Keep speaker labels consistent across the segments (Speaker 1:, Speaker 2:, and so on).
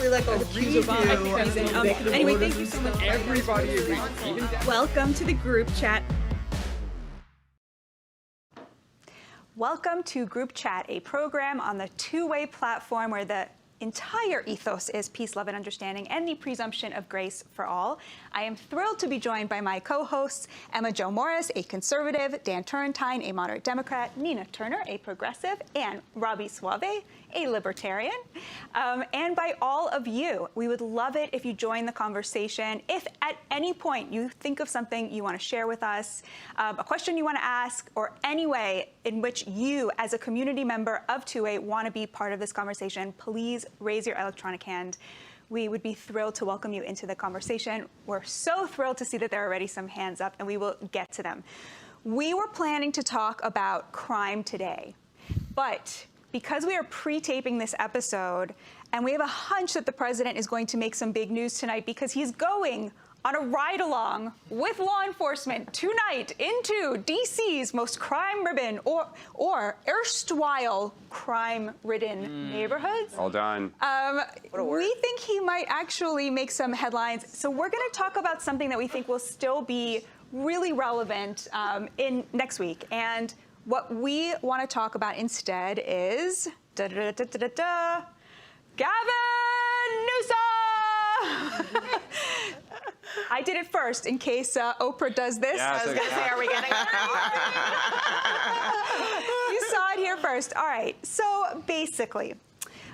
Speaker 1: basically like a review.
Speaker 2: Anyway, thank you so much.
Speaker 3: Everybody agrees. Even
Speaker 2: Welcome to the group chat.
Speaker 4: Welcome to Group Chat, a program on the two-way platform where the entire ethos is peace, love, and understanding, and the presumption of grace for all. I am thrilled to be joined by my co-hosts, Emma Jo Morris, a conservative, Dan Turrentine, a moderate Democrat, Nina Turner, a progressive, and Robby Soave, a libertarian, and by all of you. We would love it if you join the conversation. If at any point you think of something you want to share with us, a question you want to ask, or any way in which you, as a community member of 2A, want to be part of this conversation, please raise your electronic hand. We would be thrilled to welcome you into the conversation. We're so thrilled to see that there are already some hands up, and we will get to them. We were planning to talk about crime today, but because we are pre-taping this episode, and we have a hunch that the president is going to make some big news tonight because he's going on a ride-along with law enforcement tonight into D.C.'s most crime-ridden or erstwhile crime-ridden neighborhoods.
Speaker 3: all done.
Speaker 4: We think he might actually make some headlines. So we're going to talk about something that we think will still be really relevant in next week. And what we want to talk about instead is Gavin Newsom! I did it first in case Oprah does this.
Speaker 3: Yeah,
Speaker 4: I was going to say, are we getting it? You saw it here first. All right. So basically,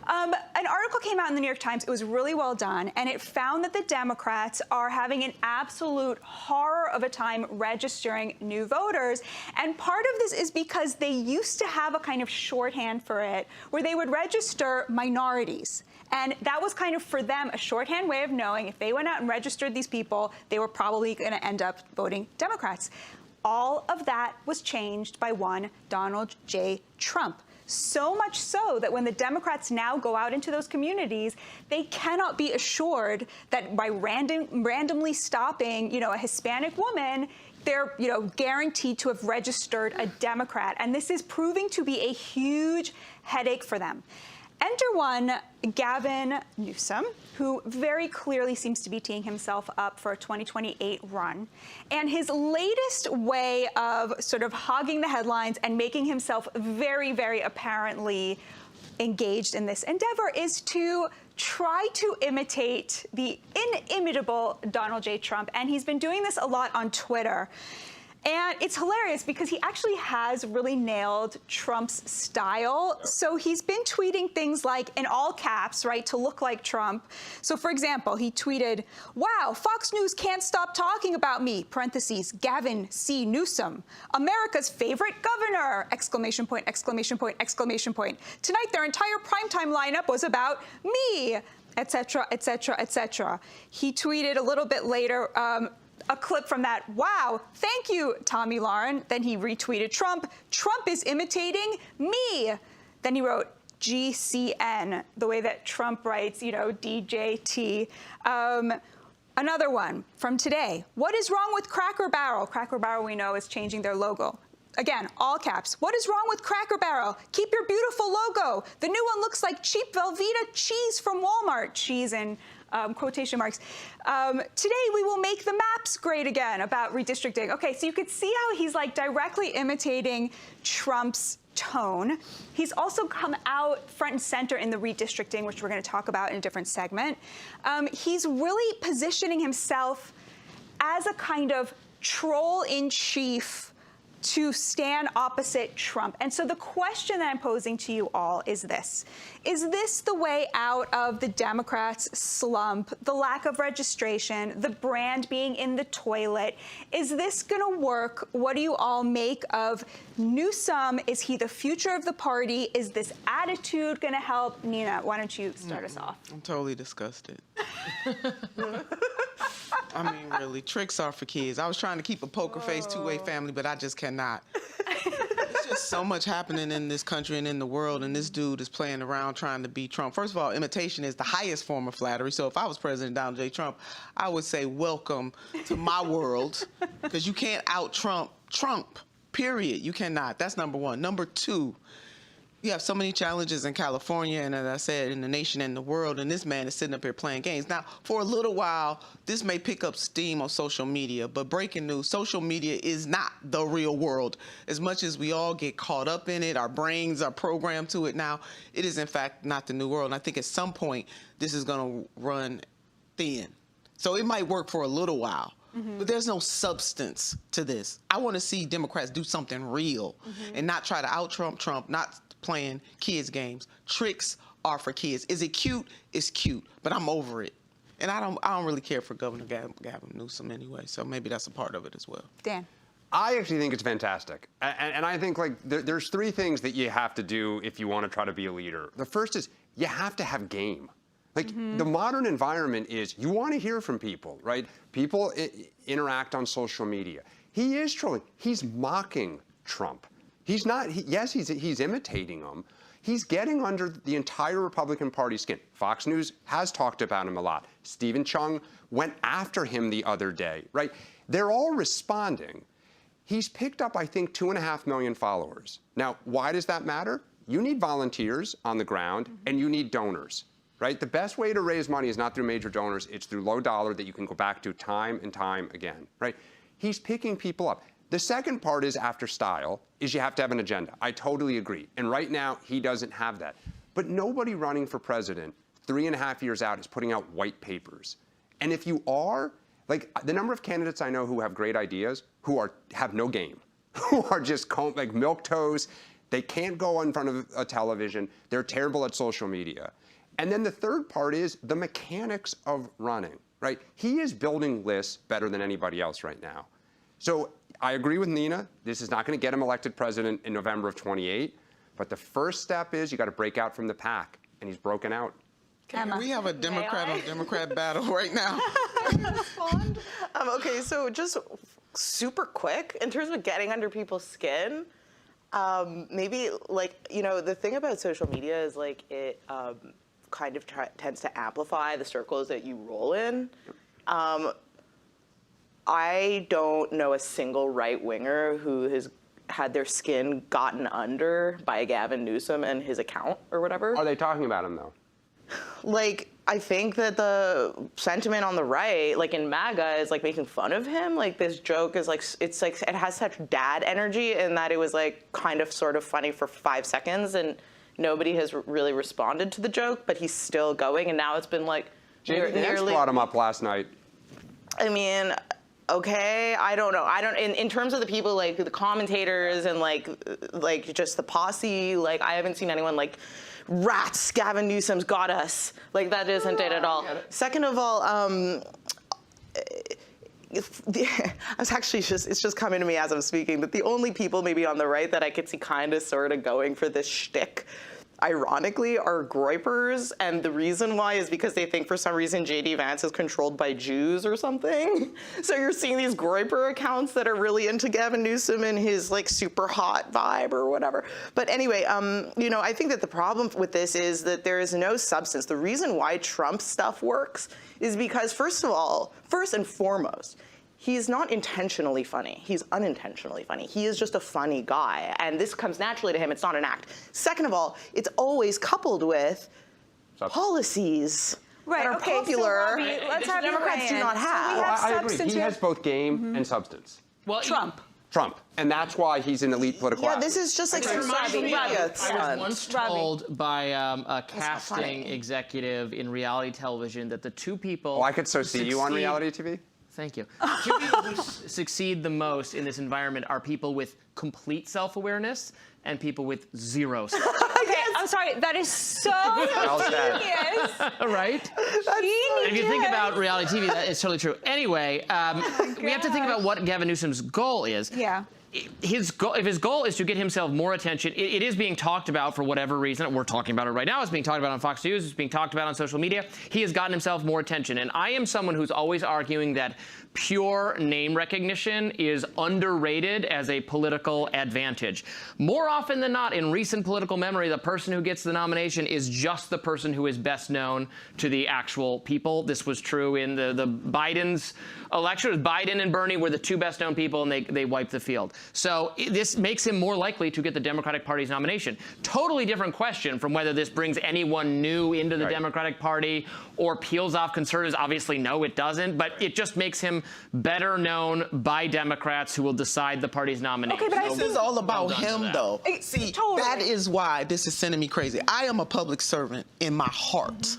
Speaker 4: an article came out in the New York Times. It was really well done, and it found that the Democrats are having an absolute horror of a time registering new voters. And part of this is because they used to have a kind of shorthand for it where they would register minorities. And that was kind of, for them, a shorthand way of knowing if they went out and registered these people, they were probably going to end up voting Democrats. All of that was changed by one Donald J. Trump. So much so that when the Democrats now go out into those communities, they cannot be assured that by randomly stopping, a Hispanic woman, they're, guaranteed to have registered a Democrat. And this is proving to be a huge headache for them. Enter one Gavin Newsom, who very clearly seems to be teeing himself up for a 2028 run. And his latest way of sort of hogging the headlines and making himself very, very apparently engaged in this endeavor is to try to imitate the inimitable Donald J. Trump. And he's been doing this a lot on Twitter. And it's hilarious because he actually has really nailed Trump's style. So he's been tweeting things like in all caps, right, to look like Trump. So, for example, he tweeted, "Wow, Fox News can't stop talking about me, parentheses, Gavin C. Newsom, America's favorite governor, exclamation point, exclamation point, exclamation point. Tonight, their entire primetime lineup was about me, etc., etc., etc." He tweeted a little bit later, a clip from that. "Wow, thank you, Tommy Lauren." Then he retweeted Trump. "Trump is imitating me." Then he wrote GCN, the way that Trump writes, DJT. Another one from today. "What is wrong with Cracker Barrel?" Cracker Barrel, we know, is changing their logo. Again, all caps. "What is wrong with Cracker Barrel? Keep your beautiful logo. The new one looks like cheap Velveeta cheese from Walmart." Cheese in quotation marks. "Today we will make the maps great again," about redistricting. Okay, so you could see how he's like directly imitating Trump's tone. He's also come out front and center in the redistricting, which we're going to talk about in a different segment. He's really positioning himself as a kind of troll-in-chief to stand opposite Trump. And so the question that I'm posing to you all is this. Is this the way out of the Democrats' slump, the lack of registration, the brand being in the toilet? Is this going to work? What do you all make of Newsom? Is he the future of the party? Is this attitude going to help? Nina, why don't you start us off?
Speaker 1: I'm totally disgusted. I mean, really, tricks are for kids. I was trying to keep a poker face, two-way family, but I just cannot. There's just so much happening in this country and in the world, and this dude is playing around trying to be Trump. First of all, imitation is the highest form of flattery. So if I was President Donald J. Trump, I would say, welcome to my world, because you can't out-Trump Trump, period. You cannot. That's number one. Number two, You have so many challenges in California, and as I said, in the nation and the world, and this man is sitting up here playing games. Now, for a little while, this may pick up steam on social media, but breaking news, social media is not the real world. As much as we all get caught up in it, our brains are programmed to it now, it is in fact not the new world. And I think at some point, this is gonna run thin. So it might work for a little while. But there's no substance to this. I want to see Democrats do something real and not try to out-Trump Trump, not playing kids' games. Tricks are for kids. Is it cute? It's cute, but I'm over it. And I don't really care for Governor Gavin Newsom anyway, so maybe that's a part of it as well.
Speaker 4: Dan.
Speaker 3: I actually think it's fantastic. And I think, like, there's three things that you have to do if you want to try to be a leader. The first is you have to have game. Like, the modern environment is you want to hear from people, right? People interact on social media. He is trolling. He's mocking Trump. He's not, yes, he's imitating him. He's getting under the entire Republican Party skin. Fox News has talked about him a lot. Stephen Chung went after him the other day, right? They're all responding. He's picked up, I think, 2.5 million followers. Now, why does that matter? You need volunteers on the ground, and you need donors. Right? The best way to raise money is not through major donors, it's through low dollar that you can go back to time and time again, right? He's picking people up. The second part is, after style, is you have to have an agenda. I totally agree. And right now, he doesn't have that. But nobody running for president 3.5 years out is putting out white papers. And if you are, like, the number of candidates I know who have great ideas, who have no game, who are just like milquetoast, they can't go in front of a television, they're terrible at social media. And then the third part is the mechanics of running, right? He is building lists better than anybody else right now. So I agree with Nina. This is not going to get him elected president in November of 28. But the first step is you got to break out from the pack. And he's broken out.
Speaker 1: Can we have a Democrat on Democrat battle right now?
Speaker 5: Okay, so just super quick, in terms of getting under people's skin, maybe, like, you know, the thing about social media is, like, it kind of tends to amplify the circles that you roll in. I don't know a single right-winger who has had their skin gotten under by Gavin Newsom and his account or whatever.
Speaker 3: Are they talking about him, though?
Speaker 5: Like, I think that the sentiment on the right, like in MAGA, is like making fun of him. Like, this joke is like, it's like, it has such dad energy in that it was like kind of sort of funny for 5 seconds and nobody has really responded to the joke, but he's still going, and now it's been like
Speaker 3: nearly brought him up last night.
Speaker 5: I mean, okay, I don't know. In terms of the people, like the commentators and like just the posse, like I haven't seen anyone like, rats, Gavin Newsom's got us. Like, that isn't it at all. Second of all, it's just coming to me as I'm speaking, that the only people maybe on the right that I could see kind of sort of going for this shtick, ironically, are groypers, and the reason why is because they think for some reason J.D. Vance is controlled by Jews or something. So you're seeing these groyper accounts that are really into Gavin Newsom and his like super hot vibe or whatever. But anyway, you know, I think that the problem with this is that there is no substance. The reason why Trump stuff works is because, first and foremost, he's not intentionally funny. He's unintentionally funny. He is just a funny guy. And this comes naturally to him. It's not an act. Second of all, it's always coupled with policies that are popular.
Speaker 4: So Robby, let's have
Speaker 5: Democrats do not have.
Speaker 4: So we have
Speaker 3: I agree.
Speaker 4: substance.
Speaker 3: He has both game and substance.
Speaker 6: Well,
Speaker 4: Trump.
Speaker 3: And that's why he's an elite political
Speaker 5: Yeah,
Speaker 3: athlete.
Speaker 5: this is just like
Speaker 6: It reminds me,
Speaker 5: media
Speaker 6: I was
Speaker 5: stunt.
Speaker 6: once told by a casting executive in reality television that the two people
Speaker 3: Oh, I could so see you on reality TV?
Speaker 6: Thank you. Two people who succeed the most in this environment are people with complete self-awareness and people with zero self-awareness.
Speaker 4: Okay, I'm sorry. That is so genius.
Speaker 6: Right? If you think about reality TV, that is totally true. Anyway, we have to think about what Gavin Newsom's goal is.
Speaker 4: Yeah.
Speaker 6: If his goal is to get himself more attention, it is being talked about for whatever reason. We're talking about it right now. It's being talked about on Fox News. It's being talked about on social media. He has gotten himself more attention. And I am someone who's always arguing that pure name recognition is underrated as a political advantage. More often than not, in recent political memory, the person who gets the nomination is just the person who is best known to the actual people. This was true in the Biden's election. Biden and Bernie were the two best known people, and they wiped the field. So this makes him more likely to get the Democratic Party's nomination. Totally different question from whether this brings anyone new into the Democratic Party or peels off conservatives. Obviously, no, it doesn't. But it just makes him better known by Democrats who will decide the party's nomination.
Speaker 4: Okay, but
Speaker 1: This is all about him, though. See,
Speaker 4: Totally.
Speaker 1: that is why this is sending me crazy. I am a public servant in my heart.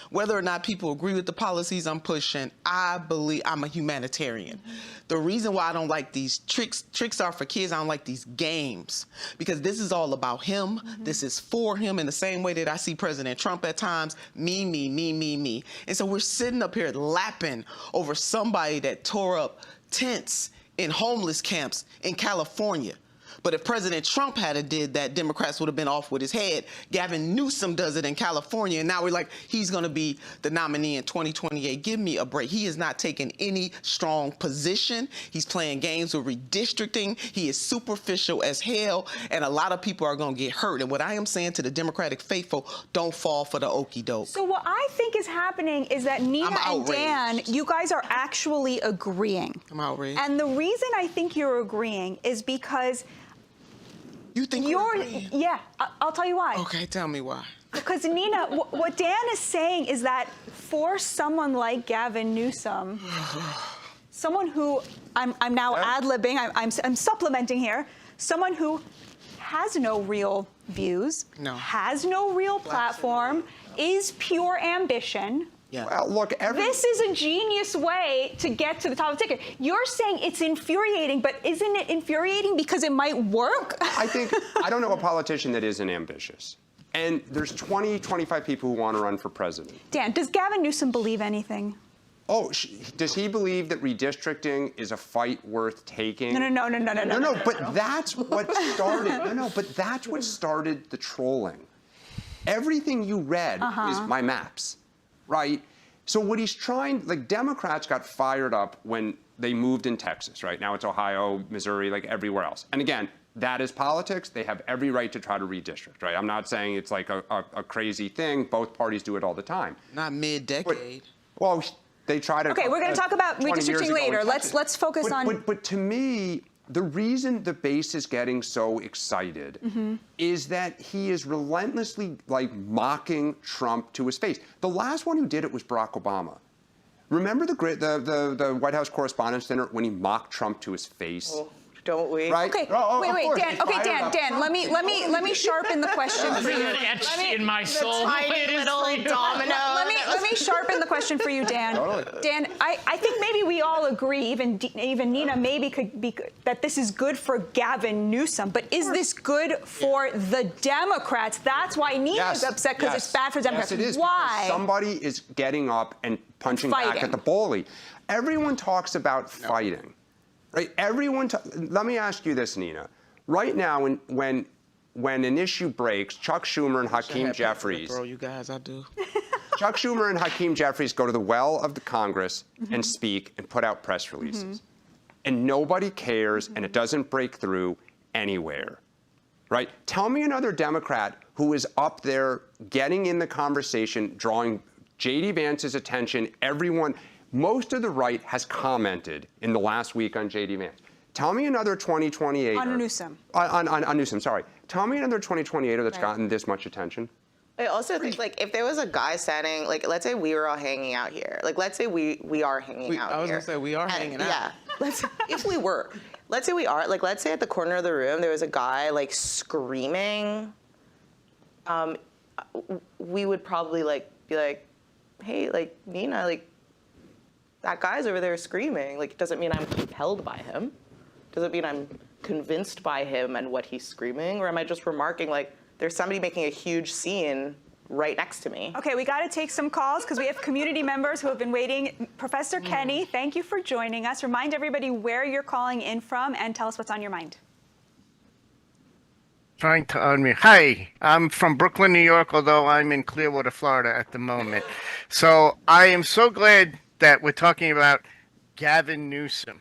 Speaker 1: Whether or not people agree with the policies I'm pushing, I believe I'm a humanitarian. The reason why I don't like these tricks are for kids. I don't like these games because this is all about him. This is for him in the same way that I see President Trump at times. Me, me, me, me, me. And so we're sitting up here lapping over somebody that tore up tents in homeless camps in California. But if President Trump had did that, Democrats would have been off with his head. Gavin Newsom does it in California, and now we're like, he's going to be the nominee in 2028. Give me a break. He is not taking any strong position. He's playing games with redistricting. He is superficial as hell, and a lot of people are going to get hurt. And what I am saying to the Democratic faithful, don't fall for the okie doke.
Speaker 4: So what I think is happening is that Nina and Dan, you guys are actually agreeing.
Speaker 1: I'm outraged.
Speaker 4: And the reason I think you're agreeing is because
Speaker 1: You think we're agreeing?
Speaker 4: yeah, I'll tell you why.
Speaker 1: Okay, tell me why.
Speaker 4: Because Nina, what Dan is saying is that for someone like Gavin Newsom, someone who I'm now ad-libbing, I'm supplementing here, someone who has no real views, has no real platform, is pure ambition.
Speaker 1: Yeah.
Speaker 3: Well, look,
Speaker 4: This is a genius way to get to the top of the ticket. You're saying it's infuriating, but isn't it infuriating because it might work?
Speaker 3: I don't know a politician that isn't ambitious. And there's 20, 25 people who want to run for president.
Speaker 4: Dan, does Gavin Newsom believe anything?
Speaker 3: Oh, does he believe that redistricting is a fight worth taking?
Speaker 4: No.
Speaker 3: But that's what started. But that's what started the trolling. Everything you read is my maps. Right? So what he's trying, like Democrats got fired up when they moved in Texas, right? Now it's Ohio, Missouri, like everywhere else. And again, that is politics. They have every right to try to redistrict, right? I'm not saying it's like a crazy thing. Both parties do it all the time.
Speaker 1: Not mid-decade.
Speaker 3: Well, they try to.
Speaker 4: Okay, we're going to talk about redistricting later. Let's focus on.
Speaker 3: But to me, the reason the base is getting so excited is that he is relentlessly like mocking Trump to his face. The last one who did it was Barack Obama. Remember the White House Correspondents' Dinner when he mocked Trump to his face?
Speaker 5: Oh, don't we?
Speaker 3: Right?
Speaker 4: Okay, wait, Dan. Okay, Dan. Let me sharpen the question for you.
Speaker 6: Etched in my soul.
Speaker 5: Tiny little domino.
Speaker 4: Let me sharpen the question for you, Dan. Dan, I think maybe we all agree, even Nina maybe could be that this is good for Gavin Newsom, but is this good for the Democrats? That's why Nina's upset because it's bad for Democrats.
Speaker 3: Yes, it is.
Speaker 4: Why?
Speaker 3: Because somebody is getting up and punching back at the bully. Everyone talks about fighting. Right? Let me ask you this, Nina. Right now, when an issue breaks, Chuck Schumer and Hakeem Jeffries.
Speaker 1: Bro, you guys, I do.
Speaker 3: Chuck Schumer and Hakeem Jeffries go to the well of the Congress and speak and put out press releases. And nobody cares, and it doesn't break through anywhere. Right? Tell me another Democrat who is up there getting in the conversation, drawing J.D. Vance's attention, everyone. Most of the right has commented in the last week on J.D. Vance. Tell me another 2028er.
Speaker 4: On Newsom.
Speaker 3: On Newsom, sorry. Tell me another 2028er that's gotten this much attention.
Speaker 5: I also think, like, if there was a guy standing, like, let's say we were all hanging out here. Like, let's say we are hanging out here.
Speaker 1: I was going to say, we are hanging out.
Speaker 5: Yeah. If we were. Let's say we are. Like, let's say at the corner of the room there was a guy, like, screaming. We would probably, like, be like, hey, like, Nina, like, that guy's over there screaming. Like, it doesn't mean I'm compelled by him. Doesn't mean I'm convinced by him and what he's screaming. Or am I just remarking, like, there's somebody making a huge scene right next to me?
Speaker 4: Okay, we got to take some calls because we have community members who have been waiting. Professor Kenny, thank you for joining us. Remind everybody where you're calling in from and tell us what's on your mind.
Speaker 7: Trying to unmute. Hi, I'm from Brooklyn, New York, although I'm in Clearwater, Florida at the moment. So I am so glad that we're talking about Gavin Newsom.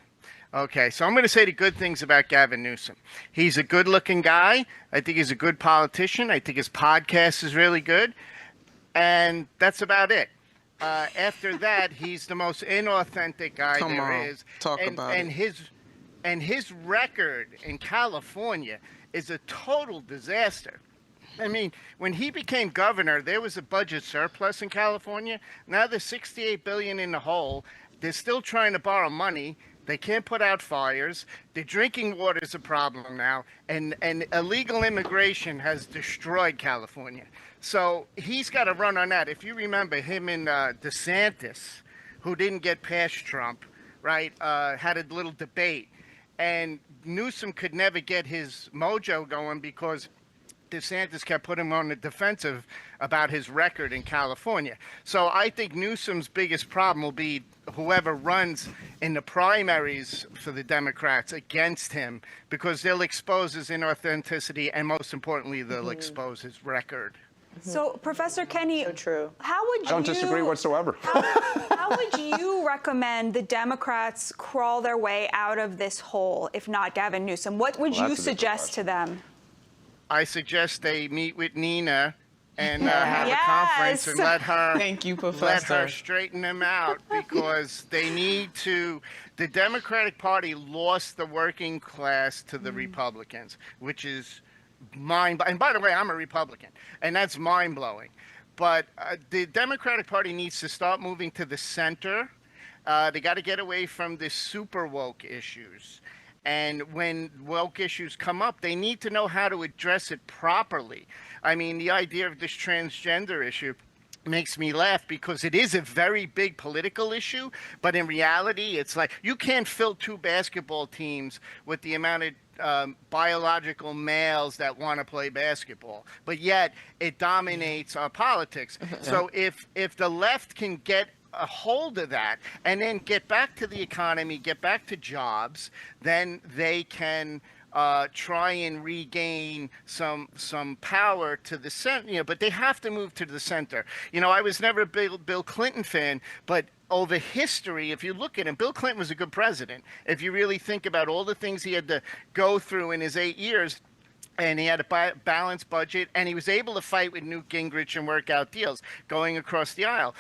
Speaker 7: Okay, so I'm going to say the good things about Gavin Newsom. He's a good-looking guy. I think he's a good politician. I think his podcast is really good. And that's about it. After that, he's the most inauthentic guy there is.
Speaker 1: Talk about it.
Speaker 7: And And his record in California is a total disaster. I mean, when he became governor, there was a budget surplus in California. Now there's $68 billion in the hole. They're still trying to borrow money. They can't put out fires. The drinking water is a problem now. And illegal immigration has destroyed California. So he's got to run on that. If you remember him and DeSantis, who didn't get past Trump, right, had a little debate. And Newsom could never get his mojo going because DeSantis kept putting him on the defensive about his record in California. So I think Newsom's biggest problem will be whoever runs in the primaries for the Democrats against him, because they'll expose his inauthenticity and, most importantly, they'll expose his record.
Speaker 4: So, Professor Kenney,
Speaker 5: So true.
Speaker 4: how would you...
Speaker 3: I don't disagree whatsoever.
Speaker 4: How would you recommend the Democrats crawl their way out of this hole, if not Gavin Newsom? What would
Speaker 3: Well,
Speaker 4: you
Speaker 3: that's a different
Speaker 4: suggest to them?
Speaker 7: I suggest they meet with Nina and have
Speaker 4: Yes.
Speaker 7: a conference and let her
Speaker 1: Thank you,
Speaker 7: let
Speaker 1: Professor.
Speaker 7: her straighten them out, because they need to. The Democratic Party lost the working class to the Republicans, which is and by the way, I'm a Republican, and that's mind-blowing. But the Democratic Party needs to start moving to the center. They got to get away from the super woke issues. And when woke issues come up, they need to know how to address it properly. I mean, the idea of this transgender issue makes me laugh, because it is a very big political issue, but in reality, it's like you can't fill 2 basketball teams with the amount of biological males that want to play basketball, but yet it dominates our politics. So if the left can get a hold of that and then get back to the economy, get back to jobs, then they can try and regain some power to the center. But they have to move to the center. I was never a Bill Clinton fan, but over history, if you look at him, Bill Clinton was a good president. If you really think about all the things he had to go through in his 8 years, and he had a balanced budget, and he was able to fight with Newt Gingrich and work out deals going across the aisle.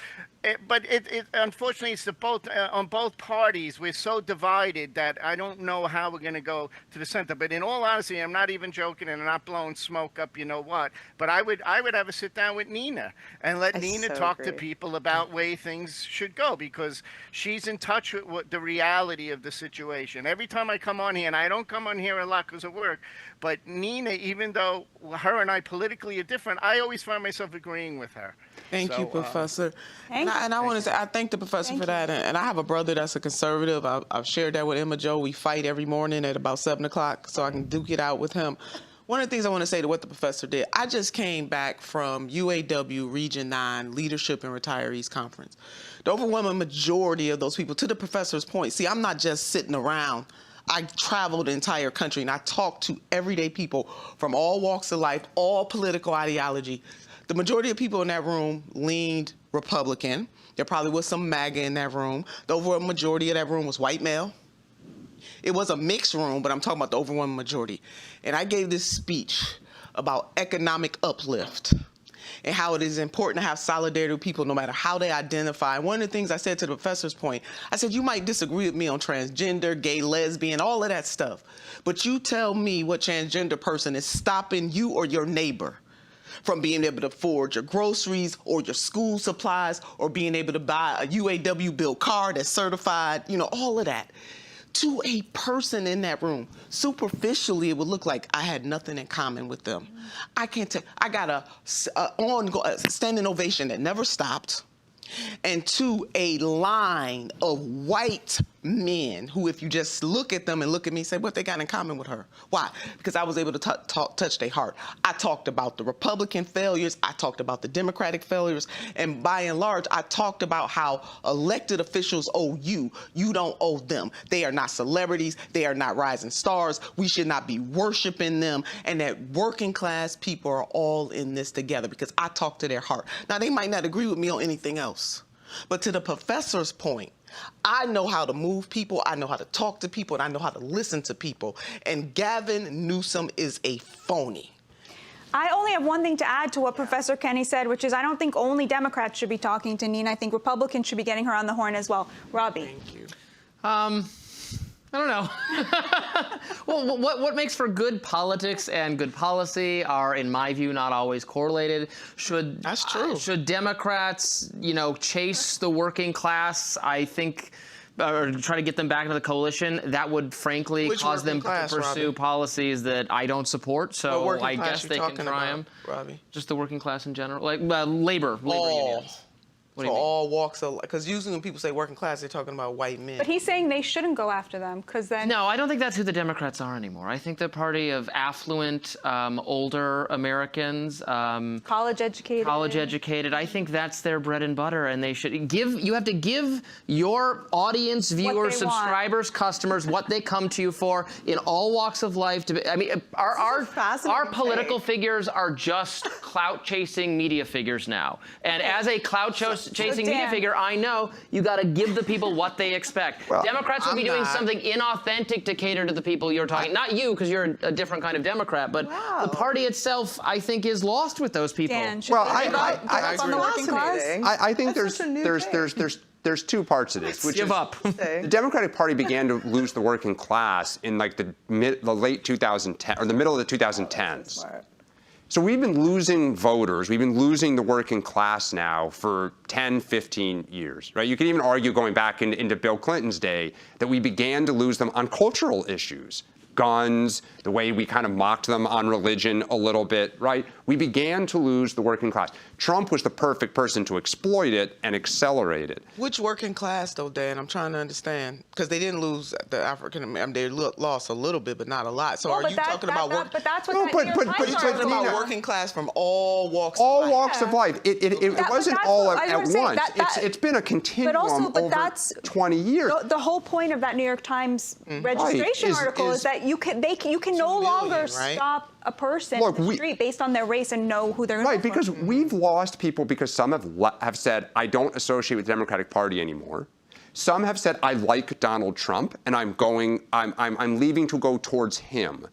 Speaker 7: But unfortunately, it's on both parties. We're so divided that I don't know how we're going to go to the center. But in all honesty, I'm not even joking, and I'm not blowing smoke up, you know what. But I would have a sit down with Nina and let Nina
Speaker 5: so
Speaker 7: talk to
Speaker 5: agree.
Speaker 7: people about way things should go, because she's in touch with the reality of the situation. Every time I come on here, and I don't come on here a lot because of work, but Nina, even though her and I politically are different, I always find myself agreeing with her.
Speaker 1: Thank you, Professor.
Speaker 4: Thank
Speaker 1: And I want to say, I thank the professor for that. And I have a brother that's a conservative. I've shared that with Emma Jo. We fight every morning at about 7 o'clock, so I can duke it out with him. One of the things I want to say to what the professor did, I just came back from UAW Region 9 Leadership and Retirees Conference. The overwhelming majority of those people, to the professor's point, see, I'm not just sitting around. I traveled the entire country, and I talked to everyday people from all walks of life, all political ideology. The majority of people in that room leaned Republican. There probably was some MAGA in that room. The overwhelming majority of that room was white male. It was a mixed room, but I'm talking about the overwhelming majority. And I gave this speech about economic uplift and how it is important to have solidarity with people no matter how they identify. And one of the things I said to the professor's point, I said, you might disagree with me on transgender, gay, lesbian, all of that stuff, but you tell me what transgender person is stopping you or your neighbor from being able to afford your groceries or your school supplies or being able to buy a UAW built car that's certified, all of that. To a person in that room, superficially, it would look like I had nothing in common with them. I can't tell. I got a standing ovation that never stopped, and to a line of white men who, if you just look at them and look at me, say what they got in common with her. Why? Because I was able to touch their heart. I talked about the Republican failures. I talked about the Democratic failures. And by and large, I talked about how elected officials owe you. You don't owe them. They are not celebrities. They are not rising stars. We should not be worshiping them. And that working class people are all in this together, because I talked to their heart. Now, they might not agree with me on anything else. But to the professor's point, I know how to move people, I know how to talk to people, and I know how to listen to people. And Gavin Newsom is a phony.
Speaker 4: I only have one thing to add to what Professor Kenney said, which is I don't think only Democrats should be talking to Nina. I think Republicans should be getting her on the horn as well. Robbie.
Speaker 1: Thank you.
Speaker 6: I don't know. Well, what makes for good politics and good policy are, in my view, not always correlated.
Speaker 1: That's true.
Speaker 6: Should Democrats, chase the working class? I think, or try to get them back into the coalition. That would, frankly,
Speaker 1: Which
Speaker 6: cause them
Speaker 1: working class,
Speaker 6: to pursue
Speaker 1: Robbie?
Speaker 6: policies that I don't support.
Speaker 1: What
Speaker 6: So
Speaker 1: working
Speaker 6: I
Speaker 1: class
Speaker 6: guess
Speaker 1: you
Speaker 6: they can
Speaker 1: talking
Speaker 6: try
Speaker 1: about,
Speaker 6: them.
Speaker 1: Robbie?
Speaker 6: Just the working class in general, like labor unions. What do
Speaker 1: So
Speaker 6: you mean?
Speaker 1: all walks of, because usually when people say working class, they're talking about white men.
Speaker 4: But he's saying they shouldn't go after them because then.
Speaker 6: No, I don't think that's who the Democrats are anymore. I think the party of affluent, older Americans,
Speaker 4: College educated.
Speaker 6: I think that's their bread and butter, and they should give. You have to give your audience, viewers,
Speaker 4: they want.
Speaker 6: subscribers, customers what they come to you for in all walks of life. I mean, our
Speaker 5: fascinating
Speaker 6: political
Speaker 5: take.
Speaker 6: figures are just clout chasing media figures now, and as a clout chasing media
Speaker 4: Dan.
Speaker 6: figure, I know you got to give the people what they expect. Democrats will be
Speaker 1: I'm
Speaker 6: doing
Speaker 1: not.
Speaker 6: something inauthentic to cater to the people you're talking. Not you, because you're a different kind of Democrat, but the party itself, I think, is lost with those people.
Speaker 4: Dan, should
Speaker 3: Well,
Speaker 4: we give up on the working class?
Speaker 5: Fascinating.
Speaker 3: I think
Speaker 5: That's such a new take.
Speaker 3: there's two parts of this. Which
Speaker 6: Give
Speaker 3: is,
Speaker 6: up.
Speaker 3: The Democratic Party began to lose the working class in like the late 2010 or the middle of the 2010s.
Speaker 5: Smart.
Speaker 3: So we've been losing voters. We've been losing the working class now for 10, 15 years, right? You can even argue going back into Bill Clinton's day that we began to lose them on cultural issues. Guns, the way we kind of mocked them on religion a little bit, right? We began to lose the working class. Trump was the perfect person to exploit it and accelerate it.
Speaker 1: Which working class, though, Dan? I'm trying to understand. Because they didn't lose the African American. They lost a little bit, but not a lot. So
Speaker 4: Well,
Speaker 1: are
Speaker 4: but
Speaker 1: you
Speaker 4: that-
Speaker 1: talking
Speaker 4: that-
Speaker 1: about
Speaker 4: that-
Speaker 1: work?
Speaker 4: But that's what
Speaker 3: No,
Speaker 4: that
Speaker 3: but-
Speaker 4: New York
Speaker 3: but-
Speaker 4: Times
Speaker 3: but-
Speaker 1: You're
Speaker 3: but
Speaker 1: talking about
Speaker 3: Nina-
Speaker 1: working class from all walks
Speaker 3: All
Speaker 1: of life.
Speaker 3: walks of life. It
Speaker 4: but
Speaker 3: wasn't
Speaker 4: that's
Speaker 3: all
Speaker 4: what I was
Speaker 3: at
Speaker 4: gonna say,
Speaker 3: once.
Speaker 4: that-
Speaker 3: It's been a continuum
Speaker 4: but
Speaker 3: over
Speaker 4: that's
Speaker 3: 20 years.
Speaker 4: The whole point of that New York Times registration
Speaker 3: Right,
Speaker 4: article is that you can no
Speaker 1: 2
Speaker 4: longer
Speaker 1: million, right?
Speaker 4: stop a person
Speaker 3: Look,
Speaker 4: in the
Speaker 3: we-
Speaker 4: street based on their race and know who they're going to
Speaker 3: Right, because we've lost people because some have said, I don't associate with the Democratic Party anymore. Some have said, I like Donald Trump, and I'm leaving to go towards him.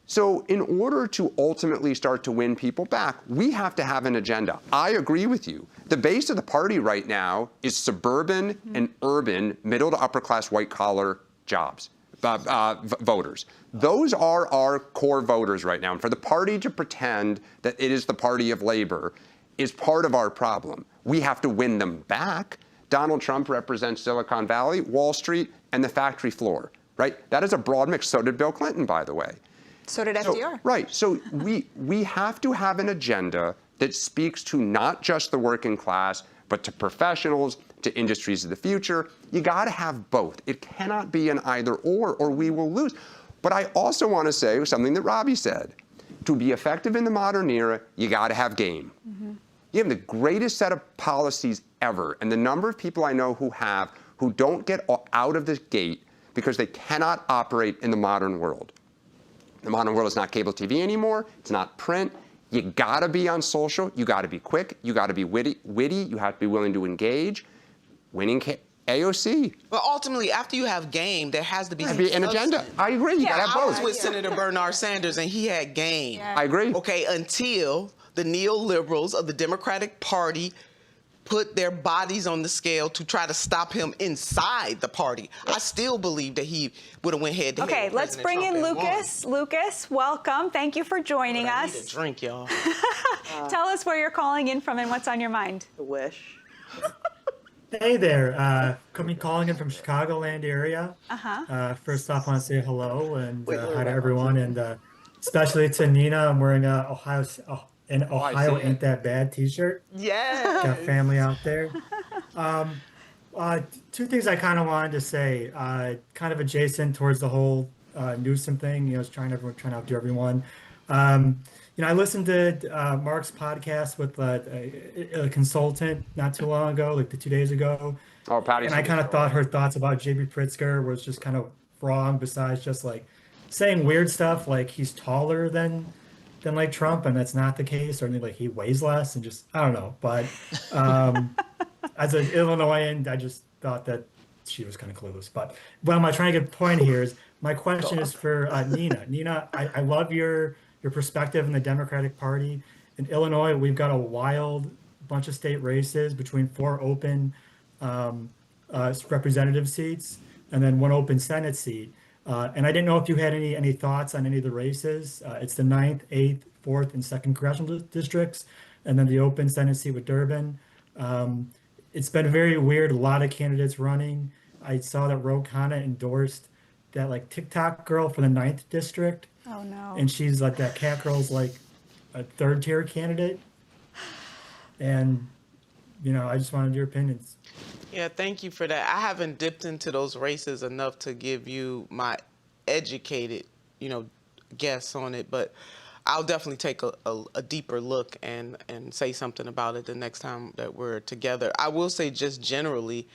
Speaker 3: So in order to ultimately start to win people back, we have to have an agenda. I agree with you. The base of the party right now is suburban and urban, middle to upper class, white collar jobs. Voters. Those are our core voters right now. And for the party to pretend that it is the party of labor is part of our problem. We have to win them back. Donald Trump represents Silicon Valley, Wall Street, and the factory floor, right? That is a broad mix. So did Bill Clinton, by the way.
Speaker 4: So did FDR.
Speaker 3: Right. So we have to have an agenda that speaks to not just the working class, but to professionals, to industries of the future. You got to have both. It cannot be an either or we will lose. But I also want to say something that Robbie said. To be effective in the modern era, you got to have game. You have the greatest set of policies ever. And the number of people I know who don't get out of the gate because they cannot operate in the modern world. The modern world is not cable TV anymore. It's not print. You got to be on social. You got to be quick. You got to be witty. You have to be willing to engage. Winning AOC.
Speaker 1: But ultimately, after you have game, there has to be
Speaker 3: Be an agenda. I agree. You got to have
Speaker 1: I was
Speaker 3: both.
Speaker 1: with Senator Bernard Sanders, and he had game.
Speaker 3: I agree.
Speaker 1: Okay, until the neoliberals of the Democratic Party put their bodies on the scale to try to stop him inside the party. I still believe that he would have went head to head.
Speaker 4: Okay,
Speaker 1: with
Speaker 4: let's
Speaker 1: President
Speaker 4: bring in
Speaker 1: Trump and won.
Speaker 4: Lucas. Lucas, welcome. Thank you for joining
Speaker 1: I need a
Speaker 4: us.
Speaker 1: drink, y'all.
Speaker 4: Tell us where you're calling in from and what's on your mind.
Speaker 5: I wish.
Speaker 8: Hey there, calling in from Chicagoland area. First off, I want to say hello and hi to everyone, and especially to Nina. I'm wearing a Ohio Ain't That Bad t-shirt.
Speaker 5: Yeah.
Speaker 8: Got family out there. Two things I kind of wanted to say, kind of adjacent towards the whole Newsom thing. Trying to outdo everyone. I listened to Mark's podcast with a consultant not too long ago, like 2 days ago.
Speaker 3: Oh, Patty.
Speaker 8: And I kind of thought her thoughts about J.B. Pritzker was just kind of wrong, besides just like saying weird stuff like he's taller than like Trump, and that's not the case, or like he weighs less, and just, I don't know. But as an Illinoisan, I just thought that she was kind of clueless. But what I'm trying to get a point here is my question is for Nina. Nina, I love your perspective in the Democratic Party. In Illinois, we've got a wild bunch of state races between 4 open representative seats. and then one open Senate seat. And I didn't know if you had any thoughts on any of the races. It's the 9th, 8th, 4th, and 2nd congressional districts, and then the open Senate seat with Durbin. It's been very weird. A lot of candidates running. I saw that Ro Khanna endorsed that like TikTok girl for the 9th district.
Speaker 4: Oh no.
Speaker 8: And she's like, that cat girl's like a 3rd-tier candidate. And, I just wanted your opinions.
Speaker 1: Yeah, thank you for that. I haven't dipped into those races enough to give you my educated, guess on it, but I'll definitely take a deeper look and say something about it the next time that we're together. I will say just generally,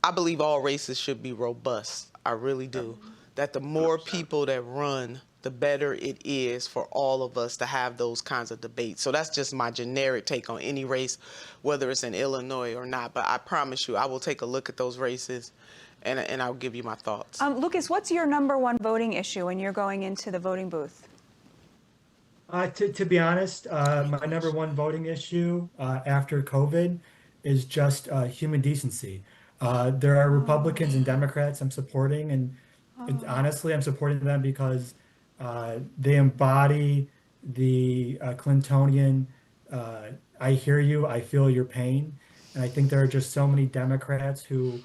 Speaker 1: I believe all races should be robust. I really do. That the more people that run, the better it is for all of us to have those kinds of debates. So that's just my generic take on any race, whether it's in Illinois or not. But I promise you, I will take a look at those races and I'll give you my thoughts.
Speaker 4: Lucas, what's your #1 voting issue when you're going into the voting booth?
Speaker 8: To be honest, my #1 voting issue after COVID is just human decency. There are Republicans and Democrats I'm supporting, and honestly, I'm supporting them because they embody the Clintonian, I hear you, I feel your pain. And I think there are just so many Democrats who,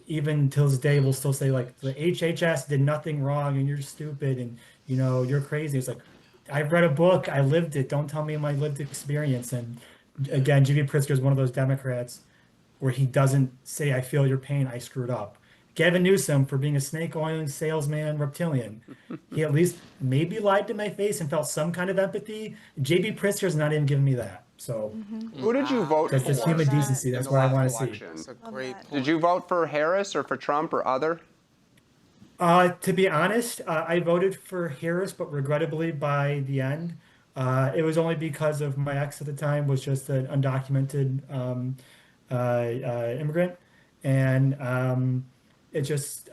Speaker 8: even till this day, will still say, like, the HHS did nothing wrong and you're stupid and, you're crazy. It's like, I've read a book, I lived it. Don't tell me my lived experience. And again, J.B. Pritzker is one of those Democrats where he doesn't say, I feel your pain, I screwed up. Gavin Newsom, for being a snake oil salesman reptilian, he at least maybe lied to my face and felt some kind of empathy. J.B. Pritzker's not even giving me that. So
Speaker 3: Who did you vote for?
Speaker 8: that's just human decency. That's what I want to see.
Speaker 1: That's a great point.
Speaker 3: Did you vote for Harris or for Trump or other?
Speaker 8: To be honest, I voted for Harris, but regrettably by the end. It was only because of my ex at the time was just an undocumented immigrant. And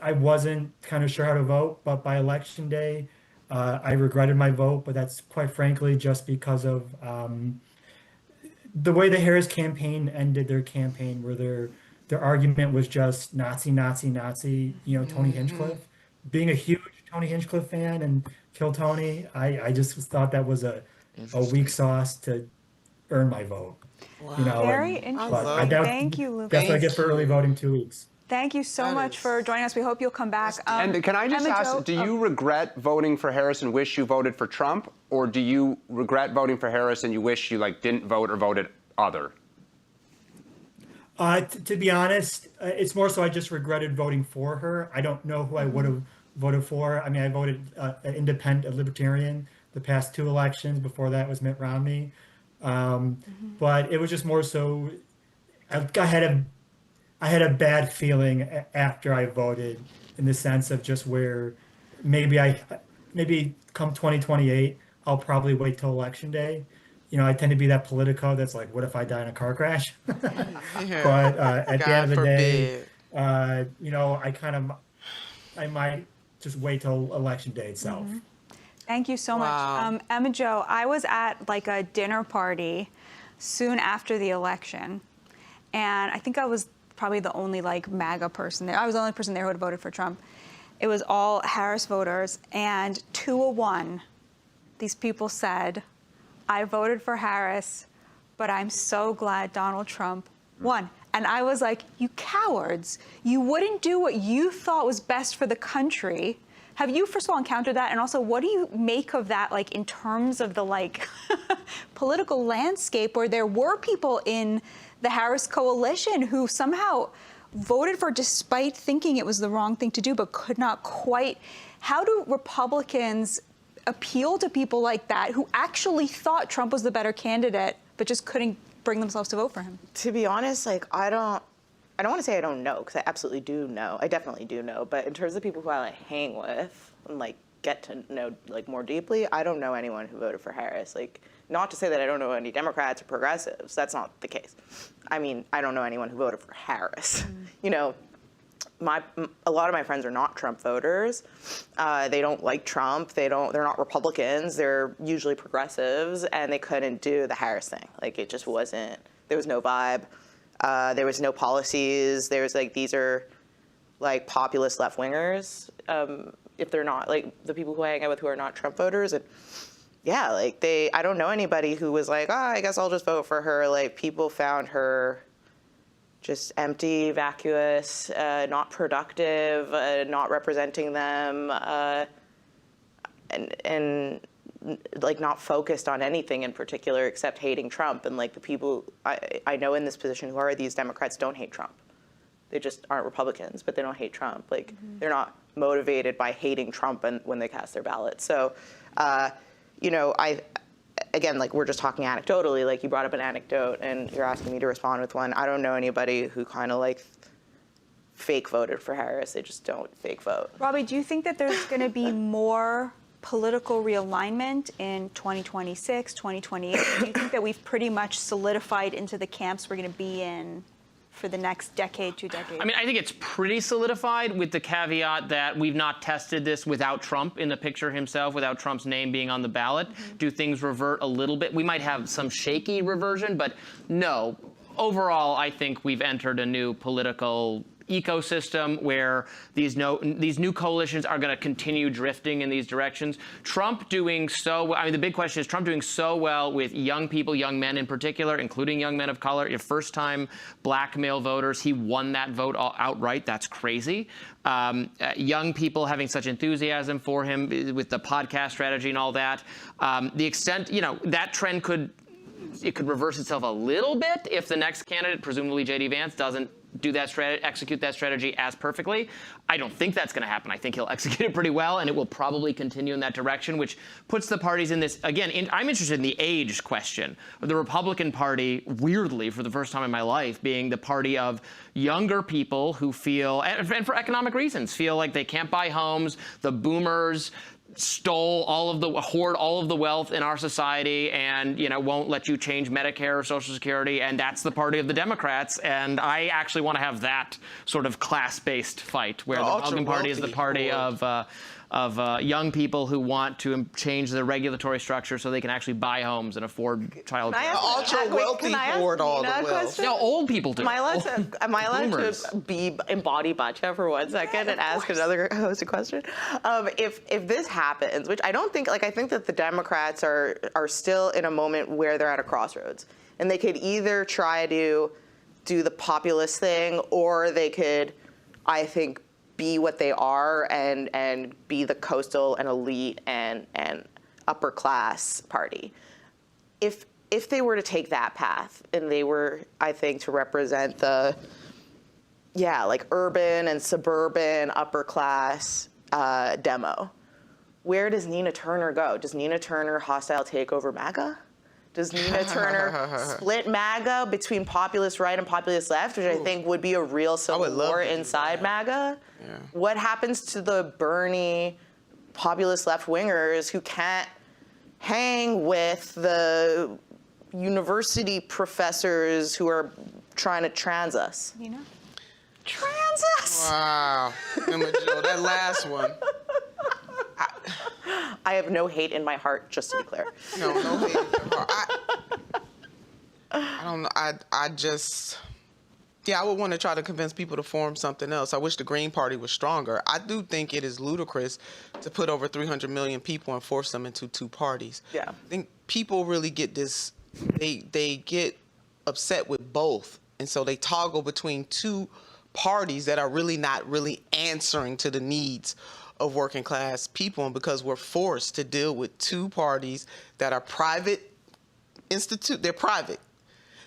Speaker 8: I wasn't kind of sure how to vote, but by election day, I regretted my vote, but that's quite frankly just because of the way the Harris campaign ended their campaign, where their argument was just Nazi, Nazi, Nazi, Tony Hinchcliffe. Being a huge Tony Hinchcliffe fan and kill Tony, I just thought that was a weak sauce to earn my vote.
Speaker 1: Wow.
Speaker 4: Very interesting. Thank you, Lucas.
Speaker 8: That's what I get for early voting 2 weeks.
Speaker 4: Thank you so much for joining us. We hope you'll come back.
Speaker 3: And can I just
Speaker 4: Emma
Speaker 3: ask,
Speaker 4: Jo,
Speaker 3: do you regret voting for Harris and wish you voted for Trump? Or do you regret voting for Harris and you wish you didn't vote or voted other?
Speaker 8: To be honest, it's more so I just regretted voting for her. I don't know who I would have voted for. I mean, I voted an independent, a libertarian the past 2 elections. Before that was Mitt Romney. But it was just more so I had a bad feeling after I voted, in the sense of just where maybe come 2028, I'll probably wait till election day. I tend to be that Politico that's like, what if I die in a car crash?
Speaker 1: Yeah.
Speaker 8: But at the end of the day,
Speaker 1: forbid.
Speaker 8: I might just wait till election day itself.
Speaker 4: Thank you so
Speaker 1: Wow.
Speaker 4: much. Emma Jo, I was at a dinner party soon after the election, and I think I was probably the only MAGA person there. I was the only person there who had voted for Trump. It was all Harris voters, and 2-1, these people said, I voted for Harris, but I'm so glad Donald Trump won. And I was like, you cowards, you wouldn't do what you thought was best for the country. Have you, first of all, encountered that? And also, what do you make of that, in terms of the, political landscape, where there were people in the Harris coalition who somehow voted for, despite thinking it was the wrong thing to do, but could not quite? How do Republicans appeal to people like that who actually thought Trump was the better candidate, but just couldn't bring themselves to vote for him?
Speaker 5: To be honest, I don't want to say I don't know, because I absolutely do know. I definitely do know. But in terms of people who I hang with and get to know more deeply, I don't know anyone who voted for Harris. Not to say that I don't know any Democrats or progressives. That's not the case. I mean, I don't know anyone who voted for Harris. A lot of my friends are not Trump voters. They don't like Trump. They're not Republicans. They're usually progressives, and they couldn't do the Harris thing. It just wasn't. There was no vibe. There was no policies. There was these are like populist left-wingers, if they're not, like the people who I hang out with who are not Trump voters. And yeah, like I don't know anybody who was like, oh, I guess I'll just vote for her. Like people found her just empty, vacuous, not productive, not representing them, and like not focused on anything in particular except hating Trump. And like the people I know in this position who are these Democrats don't hate Trump. They just aren't Republicans, but they don't hate Trump. Like they're not motivated by hating Trump when they cast their ballot. So, you know, again, like we're just talking anecdotally, like you brought up an anecdote and you're asking me to respond with one. I don't know anybody who kind of like fake voted for Harris. They just don't fake vote.
Speaker 4: Robby, do you think that there's going to be more political realignment in 2026, 2028? Do you think that we've pretty much solidified into the camps we're going to be in for the next decade, 2 decades?
Speaker 6: I mean, I think it's pretty solidified with the caveat that we've not tested this without Trump in the picture himself, without Trump's name being on the ballot. Do things revert a little bit? We might have some shaky reversion, but no. Overall, I think we've entered a new political ecosystem where these new coalitions are going to continue drifting in these directions. Trump doing so well, I mean, the big question is Trump doing so well with young people, young men in particular, including young men of color, your first-time black male voters. He won that vote outright. That's crazy. Young people having such enthusiasm for him with the podcast strategy and all that. The extent, you know, that trend could reverse itself a little bit if the next candidate, presumably J.D. Vance, doesn't do that execute that strategy as perfectly. I don't think that's going to happen. I think he'll execute it pretty well, and it will probably continue in that direction, which puts the parties in this, again, I'm interested in the age question. The Republican Party, weirdly, for the first time in my life, being the party of younger people who feel, and for economic reasons, feel like they can't buy homes, the boomers hoard all of the wealth in our society and, you know, won't let you change Medicare or Social Security, and that's the party of the Democrats. And I actually want to have that sort of class-based fight where the Republican Party is the party of young people who want to change the regulatory structure so they can actually buy homes and afford child care.
Speaker 1: Ultra-wealthy hoard all the wealth.
Speaker 6: No, old people do.
Speaker 5: Am I allowed to embody Batya for 1 second and ask another host a question? If this happens, which I don't think, like I think that the Democrats are still in a moment where they're at a crossroads. And they could either try to do the populist thing, or they could, I think, be what they are and be the coastal and elite and upper class party. If they were to take that path and they were, I think, to represent the, like urban and suburban upper class demo, where does Nina Turner go? Does Nina Turner hostile takeover MAGA? Does Nina Turner split MAGA between populist right and populist left, which I think would be a real civil war inside MAGA? Yeah. What happens to the Bernie populist left-wingers who can't hang with the university professors who are trying to trans us?
Speaker 4: Nina?
Speaker 5: Trans us?
Speaker 1: Wow. That last one.
Speaker 5: I have no hate in my heart, just to be clear.
Speaker 1: No hate in your heart. I don't know. I just, I would want to try to convince people to form something else. I wish the Green Party was stronger. I do think it is ludicrous to put over 300 million people and force them into 2 parties.
Speaker 5: Yeah.
Speaker 1: I think people really get this, they get upset with both. And so they toggle between 2 parties that are really not really answering to the needs of working class people, and because we're forced to deal with 2 parties that are private they're private,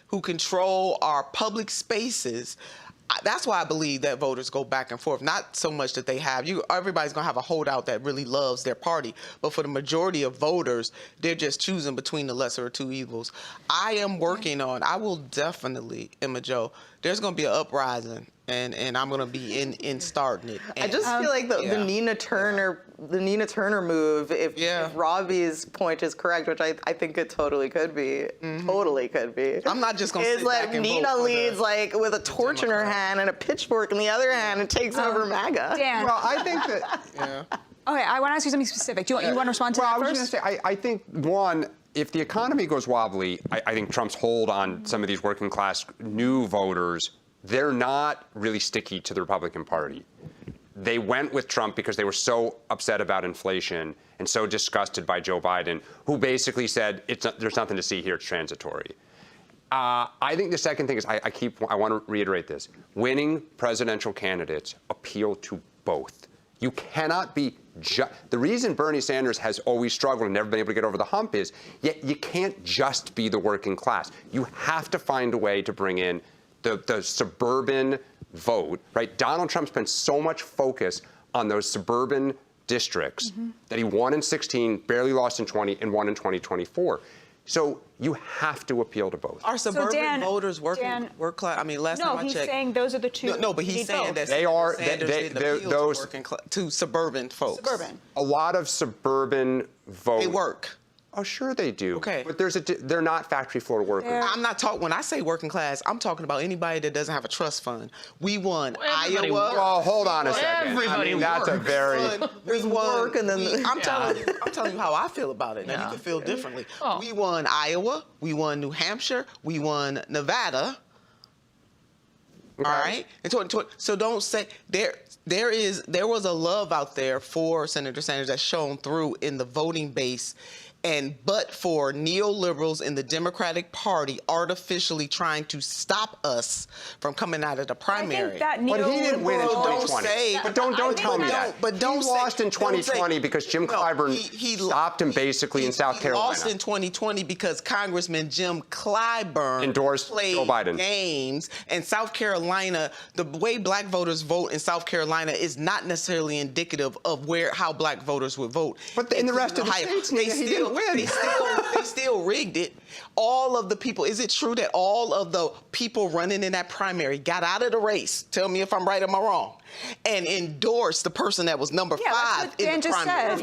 Speaker 1: who control our public spaces. That's why I believe that voters go back and forth. Not so much that they have everybody's gonna have a holdout that really loves their party, but for the majority of voters, they're just choosing between the lesser of 2 evils. I am working on, I will definitely, Emma Jo, there's gonna be an uprising, and I'm gonna be in starting it. And
Speaker 5: I just feel like the Nina Turner move, if Robby's point is correct, which I think it totally could be, totally could be.
Speaker 1: I'm not just gonna sit back and
Speaker 5: Nina
Speaker 1: vote
Speaker 5: leads like with a torch in her hand and a pitchfork in the other hand and takes over MAGA.
Speaker 4: Dan.
Speaker 3: Well, I think that.
Speaker 4: Okay, I want to ask you something specific. Do you want to respond to that first?
Speaker 3: I was just going to say, I think, one, if the economy goes wobbly, I think Trump's hold on some of these working class new voters they're not really sticky to the Republican Party. They went with Trump because they were so upset about inflation and so disgusted by Joe Biden, who basically said, there's nothing to see here, it's transitory. I think the second thing is, I want to reiterate this. Winning presidential candidates appeal to both. You cannot be the reason Bernie Sanders has always struggled and never been able to get over the hump is, you can't just be the working class. You have to find a way to bring in the suburban vote, right? Donald Trump spent so much focus on those suburban districts that he won in 16, barely lost in 20, and won in 2024. So you have to appeal to both.
Speaker 1: Are suburban voters work class? I mean, last time I checked.
Speaker 4: No, he's saying those are the two.
Speaker 1: No, but he's saying that
Speaker 3: they are
Speaker 1: those to suburban folks.
Speaker 4: Suburban.
Speaker 3: A lot of suburban votes.
Speaker 1: They work.
Speaker 3: Oh, sure they do.
Speaker 1: Okay.
Speaker 3: But they're not factory floor workers.
Speaker 1: I'm not talking, when I say working class, I'm talking about anybody that doesn't have a trust fund. We won
Speaker 6: Everybody
Speaker 1: Iowa.
Speaker 3: Well, hold on a second.
Speaker 6: Everybody
Speaker 3: that's a very...
Speaker 1: We won, I'm telling you how I feel about it. Now, you can feel differently.
Speaker 6: Oh.
Speaker 1: We won Iowa. We won New Hampshire. We won Nevada.
Speaker 3: Okay.
Speaker 1: All right? So don't say... There was a love out there for Senator Sanders that's shown through in the voting base, but for neoliberals in the Democratic Party artificially trying to stop us from coming out of the primary.
Speaker 4: I think that
Speaker 3: But he didn't win in 2020. But don't tell me that.
Speaker 1: But don't
Speaker 3: he lost in 2020 because Jim Clyburn stopped him basically in South Carolina.
Speaker 1: He lost in 2020 because Congressman Jim Clyburn
Speaker 3: endorsed
Speaker 1: played
Speaker 3: Joe Biden
Speaker 1: games. And South Carolina, the way black voters vote in South Carolina is not necessarily indicative of how black voters would vote.
Speaker 3: But in the rest of the states, he didn't win.
Speaker 1: They still rigged it. All of the people, is it true that all of the people running in that primary got out of the race? Tell me if I'm right or wrong. And endorsed the person that was number 5 in the primary.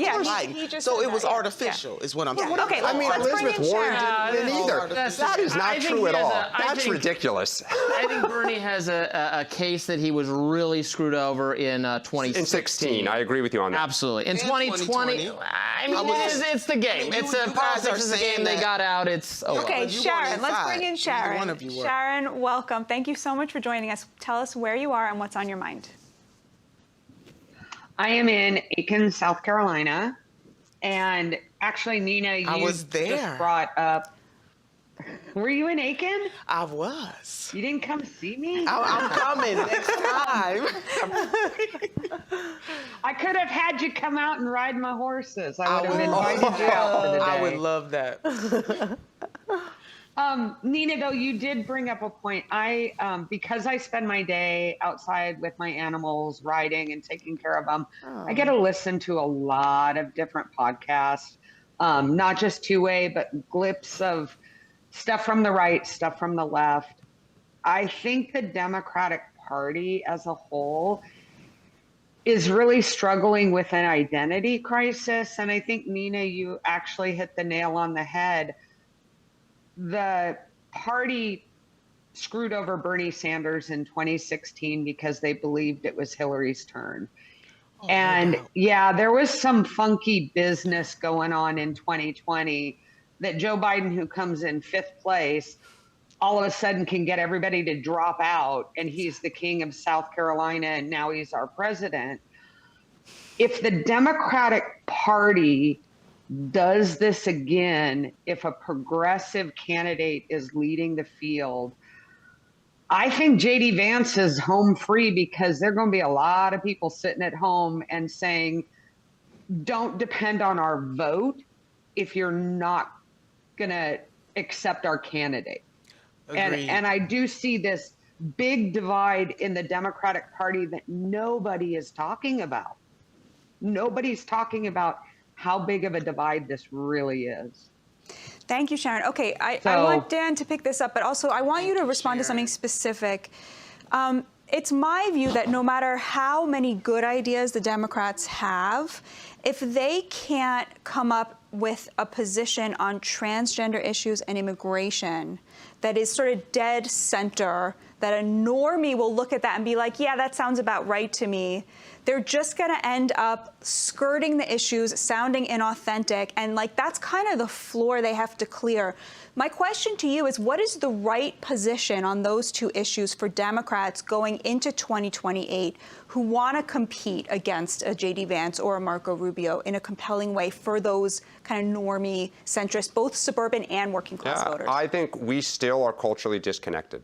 Speaker 4: He just
Speaker 1: so
Speaker 4: said
Speaker 1: it was
Speaker 4: that, yeah.
Speaker 1: artificial, is what I'm saying.
Speaker 4: Okay,
Speaker 3: I mean,
Speaker 4: let's bring in
Speaker 3: Elizabeth Warren
Speaker 4: Sharon.
Speaker 3: didn't win either. That is not true at all. That's ridiculous.
Speaker 6: I think Bernie has a case that he was really screwed over in 2016.
Speaker 3: In 16, I agree with you on that.
Speaker 6: Absolutely. In
Speaker 1: And
Speaker 6: 2020, I mean, it's the game. It's a politics is the game. They got out. It's over.
Speaker 4: Okay,
Speaker 1: You
Speaker 4: Sharon,
Speaker 1: won
Speaker 4: let's
Speaker 1: inside.
Speaker 4: bring in Sharon.
Speaker 1: Neither one of you were.
Speaker 4: Sharon, welcome. Thank you so much for joining us. Tell us where you are and what's on your mind.
Speaker 9: I am in Aiken, South Carolina. And actually, Nina, you
Speaker 1: was there.
Speaker 9: just brought up. Were you in Aiken?
Speaker 1: I was.
Speaker 9: You didn't come see me?
Speaker 1: I'm coming next time.
Speaker 9: I could have had you come out and ride my horses. I would have invited you out for the day.
Speaker 1: I would love that.
Speaker 9: Nina, though, you did bring up a point. Because I spend my day outside with my animals, riding and taking care of them, I get to listen to a lot of different podcasts, not just two-way, but glimpses of stuff from the right, stuff from the left. I think the Democratic Party as a whole is really struggling with an identity crisis. And I think, Nina, you actually hit the nail on the head. The party screwed over Bernie Sanders in 2016 because they believed it was Hillary's turn. And yeah, there was some funky business going on in 2020 that Joe Biden, who comes in 5th place, all of a sudden can get everybody to drop out, and he's the king of South Carolina, and now he's our president. If the Democratic Party does this again, if a progressive candidate is leading the field, I think J.D. Vance is home free, because there are going to be a lot of people sitting at home and saying, don't depend on our vote if you're not going to accept our candidate. And I do see this big divide in the Democratic Party that nobody is talking about. Nobody's talking about how big of a divide this really is.
Speaker 4: Thank you, Sharon. Okay, I want Dan to pick this up, but also I want you to respond to something specific. It's my view that no matter how many good ideas the Democrats have, if they can't come up with a position on transgender issues and immigration that is sort of dead center, that a normie will look at that and be like, yeah, that sounds about right to me. They're just going to end up skirting the issues, sounding inauthentic, and like that's kind of the floor they have to clear. My question to you is, what is the right position on those two issues for Democrats going into 2028 who want to compete against a J.D. Vance or a Marco Rubio in a compelling way for those kind of normie centrist, both suburban and working class voters?
Speaker 3: I think we still are culturally disconnected.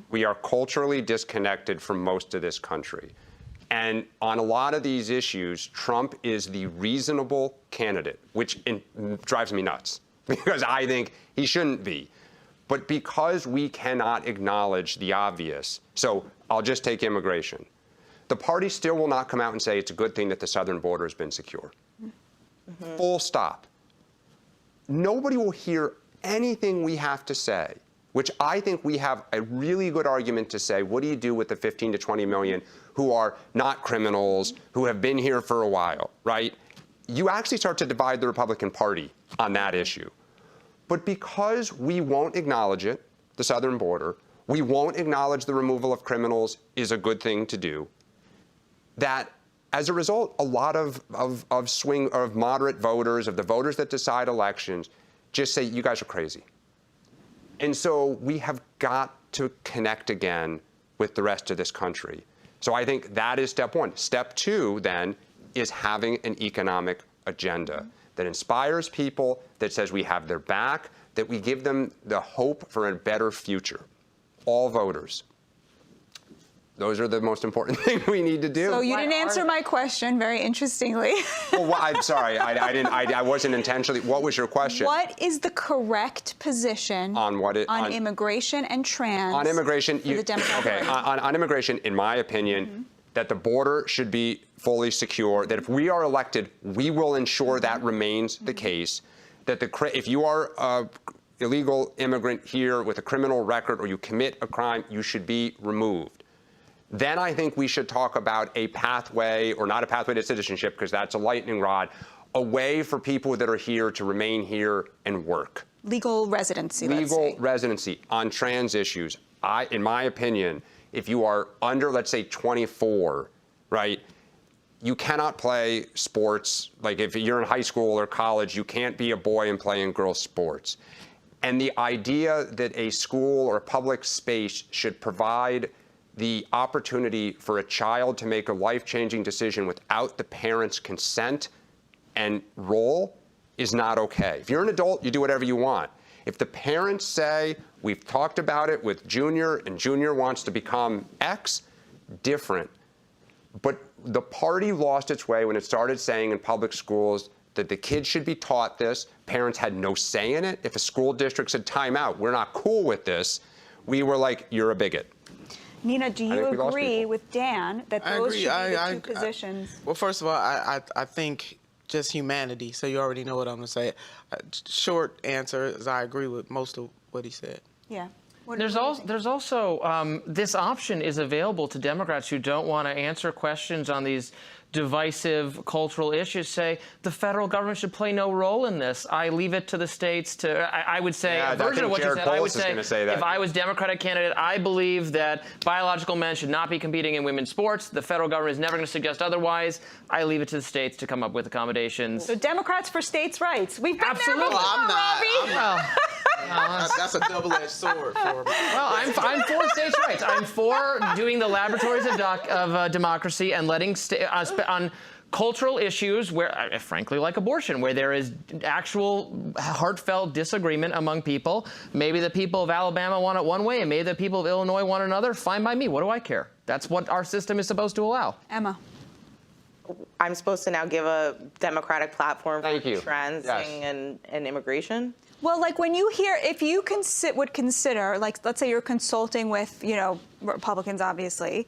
Speaker 3: We are culturally disconnected from most of this country. And on a lot of these issues, Trump is the reasonable candidate, which drives me nuts because I think he shouldn't be. But because we cannot acknowledge the obvious, so I'll just take immigration. The party still will not come out and say it's a good thing that the southern border has been secure. Full stop. Nobody will hear anything we have to say, which I think we have a really good argument to say, what do you do with the 15 to 20 million who are not criminals, who have been here for a while, right? You actually start to divide the Republican Party on that issue. But because we won't acknowledge it, the southern border, we won't acknowledge the removal of criminals is a good thing to do, that as a result, a lot of moderate voters, of the voters that decide elections, just say, you guys are crazy. And so we have got to connect again with the rest of this country. So I think that is step one. Step two, then, is having an economic agenda that inspires people, that says we have their back, that we give them the hope for a better future. All voters. Those are the most important thing we need to do.
Speaker 4: So you didn't answer my question, very interestingly.
Speaker 3: Well, I'm sorry, I wasn't intentionally. What was your question?
Speaker 4: What is the correct position
Speaker 3: on
Speaker 4: on immigration and trans?
Speaker 3: On immigration,
Speaker 4: for the Democratic Party?
Speaker 3: on immigration, in my opinion, that the border should be fully secure. That if we are elected, we will ensure that remains the case. That if you are an illegal immigrant here with a criminal record or you commit a crime, you should be removed. Then I think we should talk about a pathway, or not a pathway to citizenship, because that's a lightning rod, a way for people that are here to remain here and work.
Speaker 4: Legal residency,
Speaker 3: Legal residency on trans issues. In my opinion, if you are under, let's say, 24, right, you cannot play sports. Like if you're in high school or college, you can't be a boy and play in girls' sports. And the idea that a school or a public space should provide the opportunity for a child to make a life-changing decision without the parent's consent and role is not okay. If you're an adult, you do whatever you want. If the parents say, we've talked about it with Junior, and Junior wants to become X, different. But the party lost its way when it started saying in public schools that the kids should be taught this. Parents had no say in it. If a school district said, time out, we're not cool with this, we were like, you're a bigot.
Speaker 4: Nina, do you agree with Dan that those should be the two positions?
Speaker 1: Well, first of all, I think just humanity. So you already know what I'm going to say. Short answer is I agree with most of what he said.
Speaker 4: Yeah.
Speaker 6: There's also this option is available to Democrats who don't want to answer questions on these divisive cultural issues. Say the federal government should play no role in this. I leave it to the states to. I would say a version of what you said. I would say if I was Democratic candidate, I believe that biological men should not be competing in women's sports. The federal government is never going to suggest otherwise. I leave it to the states to come up with accommodations.
Speaker 4: So Democrats for states' rights. We've been
Speaker 6: absolutely.
Speaker 4: There before,
Speaker 1: I'm not.
Speaker 4: Robbie.
Speaker 1: That's a double-edged sword for me.
Speaker 6: Well, I'm for states' rights. I'm for doing the laboratories of democracy and letting on cultural issues where, frankly, like abortion, where there is actual heartfelt disagreement among people. Maybe the people of Alabama want it one way, and maybe the people of Illinois want another. Fine by me. What do I care? That's what our system is supposed to allow.
Speaker 4: Emma.
Speaker 5: I'm supposed to now give a Democratic platform for trans
Speaker 3: Yes.
Speaker 5: and immigration?
Speaker 4: Well, like when you hear, if you would consider, like, let's say you're consulting with, Republicans, obviously,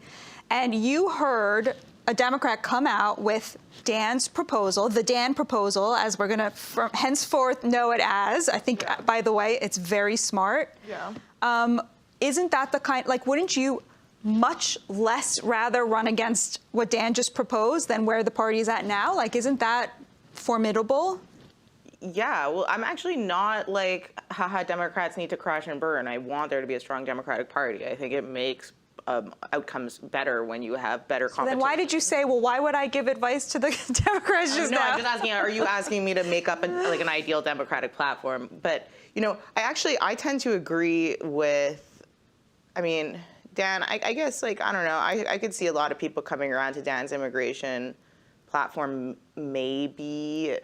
Speaker 4: and you heard a Democrat come out with Dan's proposal, the Dan proposal, as we're going to henceforth know it as. I think, by the way, it's very smart. Yeah. Isn't that the kind, like, wouldn't you much less rather run against what Dan just proposed than where the party is at now? Like, isn't that formidable?
Speaker 5: Yeah, well, I'm actually not like, haha, Democrats need to crash and burn. I want there to be a strong Democratic Party. I think it makes outcomes better when you have better competition.
Speaker 4: Then why did you say, well, why would I give advice to the Democrats just
Speaker 5: no,
Speaker 4: now?
Speaker 5: I'm just asking, are you asking me to make up an ideal Democratic platform? But, you know, I tend to agree with, I mean, Dan, I guess, like, I don't know, I could see a lot of people coming around to Dan's immigration platform maybe,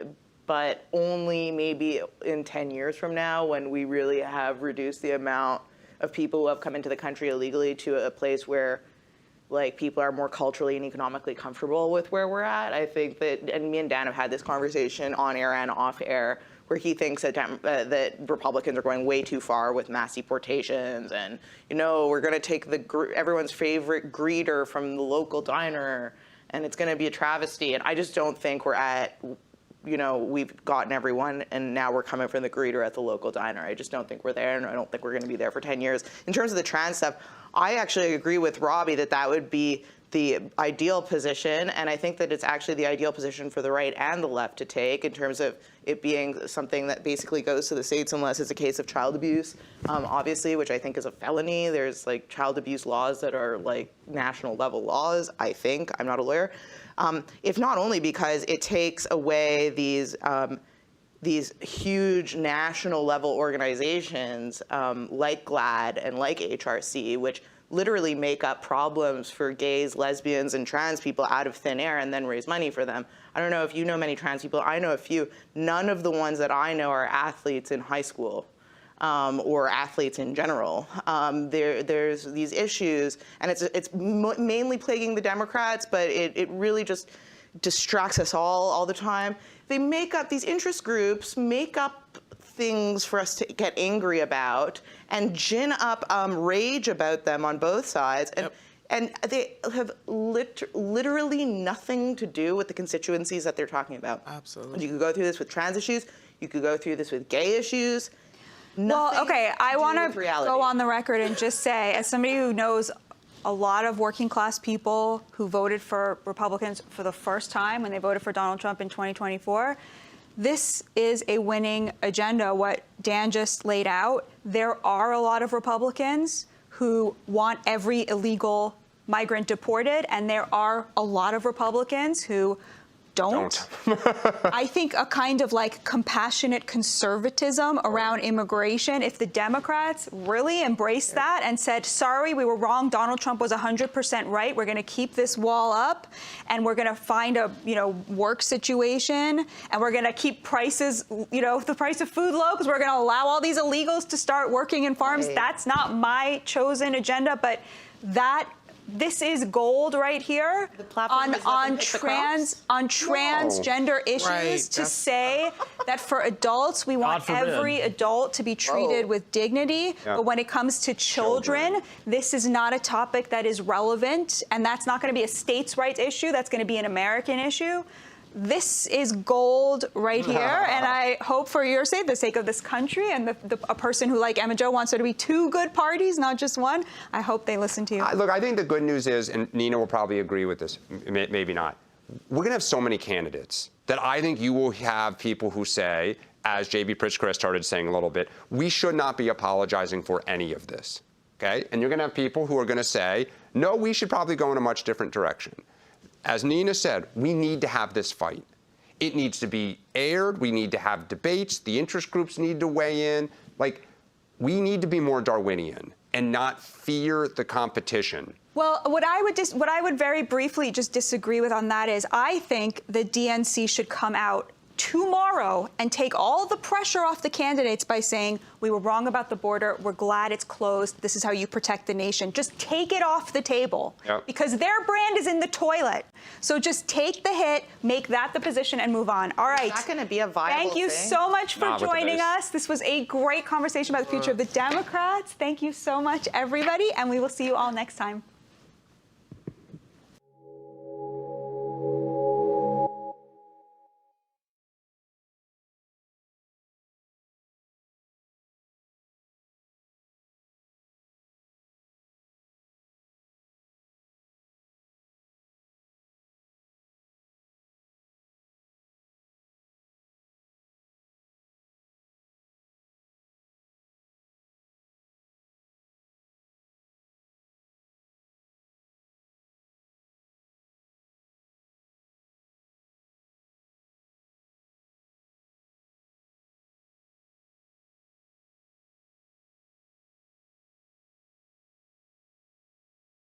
Speaker 5: but only maybe in 10 years from now when we really have reduced the amount of people who have come into the country illegally to a place where, like, people are more culturally and economically comfortable with where we're at. I think that, and me and Dan have had this conversation on air and off air, where he thinks that that Republicans are going way too far with mass deportations, and, you know, we're going to take everyone's favorite greeter from the local diner, and it's going to be a travesty. And I just don't think we're at, you know, we've gotten everyone, and now we're coming from the greeter at the local diner. I just don't think we're there, and I don't think we're going to be there for 10 years. In terms of the trans stuff, I actually agree with Robby that would be the ideal position, and I think that it's actually the ideal position for the right and the left to take in terms of it being something that basically goes to the states unless it's a case of child abuse, obviously, which I think is a felony. There's, like, child abuse laws that are, like, national level laws, I think. I'm not a lawyer. If not only because it takes away these huge national level organizations like GLAAD and like HRC, which literally make up problems for gays, lesbians, and trans people out of thin air and then raise money for them. I don't know if you know many trans people. I know a few. None of the ones that I know are athletes in high school. Or athletes in general. There's these issues, and it's mainly plaguing the Democrats, but it really just distracts us all the time. They make up, these interest groups make up things for us to get angry about and gin up rage about them on both sides. And they have literally nothing to do with the constituencies that they're talking about.
Speaker 1: Absolutely.
Speaker 5: You could go through this with trans issues. You could go through this with gay issues.
Speaker 4: Well, okay, I want to
Speaker 5: reality.
Speaker 4: go on the record and just say, as somebody who knows a lot of working class people who voted for Republicans for the first time when they voted for Donald Trump in 2024, this is a winning agenda, what Dan just laid out. There are a lot of Republicans who want every illegal migrant deported, and there are a lot of Republicans who don't. I think a kind of like compassionate conservatism around immigration, if the Democrats really embraced that and said, sorry, we were wrong, Donald Trump was 100% right, we're going to keep this wall up, and we're going to find a, you know, work situation, and we're going to keep prices, you know, the price of food low, because we're going to allow all these illegals to start working in farms.
Speaker 5: Right.
Speaker 4: That's not my chosen agenda, but this is gold right here on transgender issues,
Speaker 1: Right,
Speaker 4: to say that for adults, we want every adult to be treated with dignity.
Speaker 3: Yeah.
Speaker 4: But when it comes to children, this is not a topic that is relevant, and that's not going to be a states' rights issue. That's going to be an American issue. This is gold right here, and I hope for your sake, the sake of this country, and a person who, like Emma Jo, wants there to be two good parties, not just one, I hope they listen to you.
Speaker 3: Look, I think the good news is, and Nina will probably agree with this, maybe not, we're going to have so many candidates that I think you will have people who say, as J.B. Pritzker has started saying a little bit, we should not be apologizing for any of this, okay? And you're going to have people who are going to say, no, we should probably go in a much different direction. As Nina said, we need to have this fight. It needs to be aired. We need to have debates. The interest groups need to weigh in. Like, we need to be more Darwinian and not fear the competition.
Speaker 4: Well, what I would very briefly just disagree with on that is, I think the DNC should come out tomorrow and take all the pressure off the candidates by saying, we were wrong about the border, we're glad it's closed, this is how you protect the nation. Just take it off the table, because their brand is in the toilet. So just take the hit, make that the position, and move on. All right.
Speaker 5: It's not going to be a viable
Speaker 4: Thank you
Speaker 5: thing.
Speaker 4: so much for joining us. This was a great conversation about the future of the Democrats. Thank you so much, everybody, and we will see you all next time.